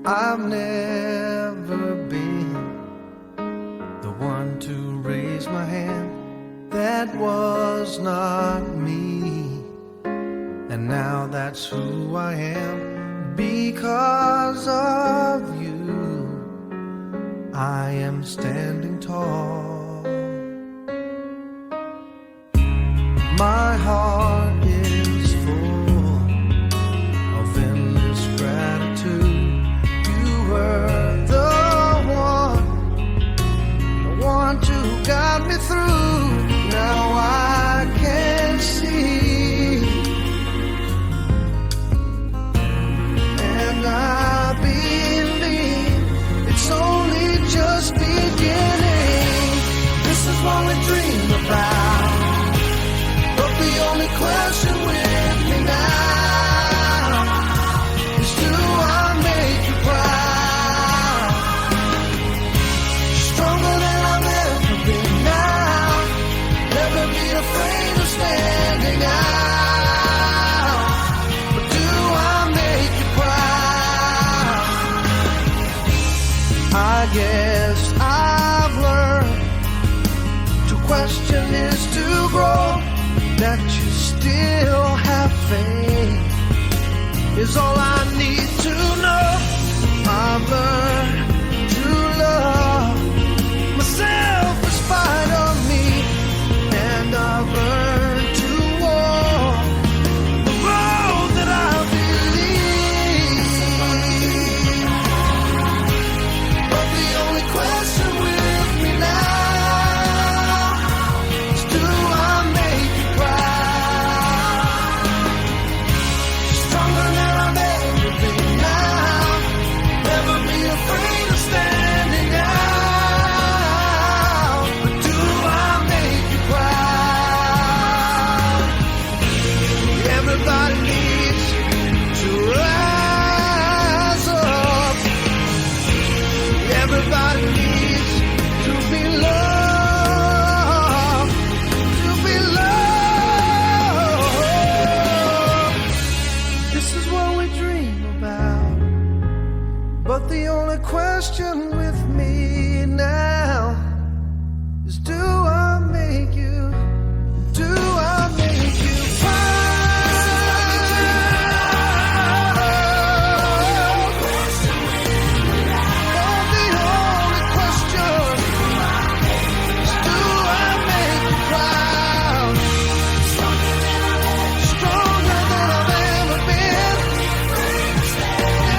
I've never been the one to raise my hand. That was not me. And now that's who I am. Because of you, I am standing tall. My heart is full of endless gratitude. You got me through. Now I can see, and I believe it's only just beginning. This is what we dream about, but the only question with me now is, do I make you proud? Stronger than I've ever been now. Never be afraid of standing out. But do I make you proud? I guess I've learned to question is to grow. That you still have faith is all I need to know. I've learned to love myself in spite of me, and I've learned to walk the road that I believe. But the only question with me now is, do I make you proud? Stronger than I've ever been now. Never be afraid of standing out. But do I make you proud? Everybody needs to rise up. Everybody needs to be loved. To be loved. This is what we dream about. But the only question with me now is, do I make you, do I make you proud? Oh, the only question is, do I make you proud? Stronger than I've ever been.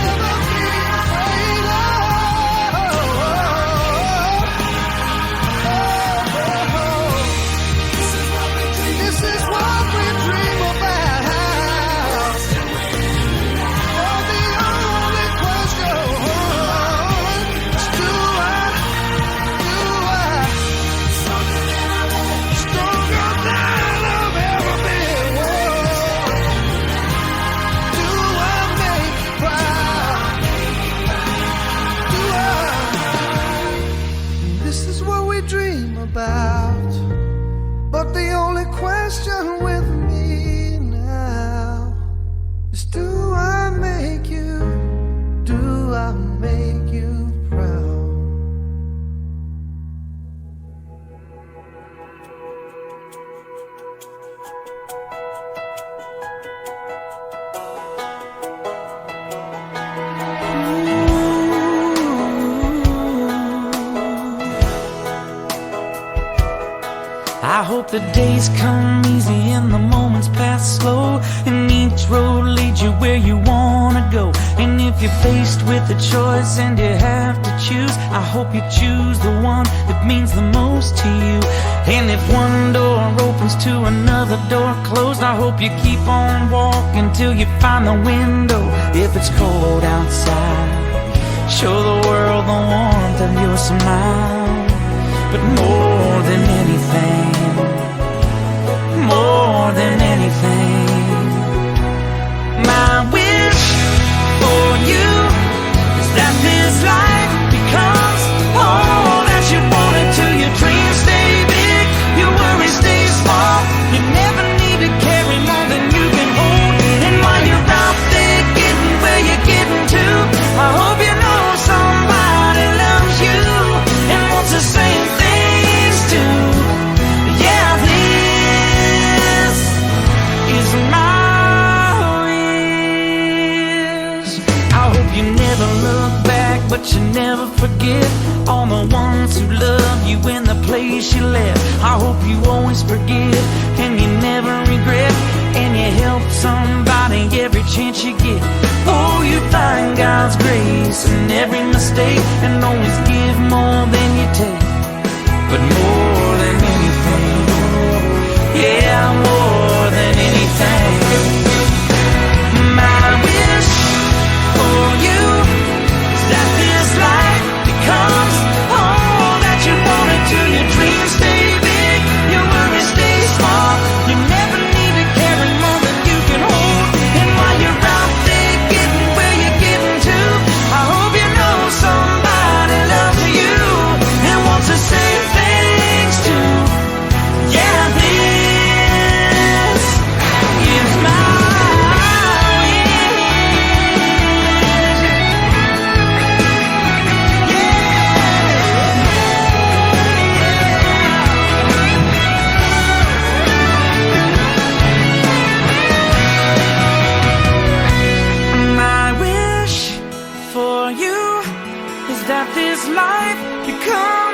Never be afraid of. make you proud. I hope the days come easy and the moments pass slow, and each road leads you where you wanna go. And if you're faced with a choice and you have to choose, I hope you choose the one that means the most to you. And if one door opens to another door closed, I hope you keep on walking till you find the window. If it's cold outside, show the world the warmth of your smile. But more than anything, more than anything, my wish for you is that this life becomes all that you wanted to. Your dreams stay big, your worries stay small. You never need to carry more than you can hold. And while you're out there getting where you're getting to, I hope you know somebody loves you and wants the same things too. Yeah, this is my wish. I hope you never look back, but you never forget all the ones who love you in the place you left. I hope you always forgive and you never regret, and you help somebody every chance you get. Oh, you find God's grace in every mistake, and always give more than you take. But more than anything, yeah, more than anything, my wish for you is that this life becomes all that you wanted to. Your dreams stay big, your worries stay small. You never need to carry more than you can hold. And while you're out there getting where you're getting to, I hope you know somebody loves you and wants the same things too. Yeah, this is my my wish for you is that this life becomes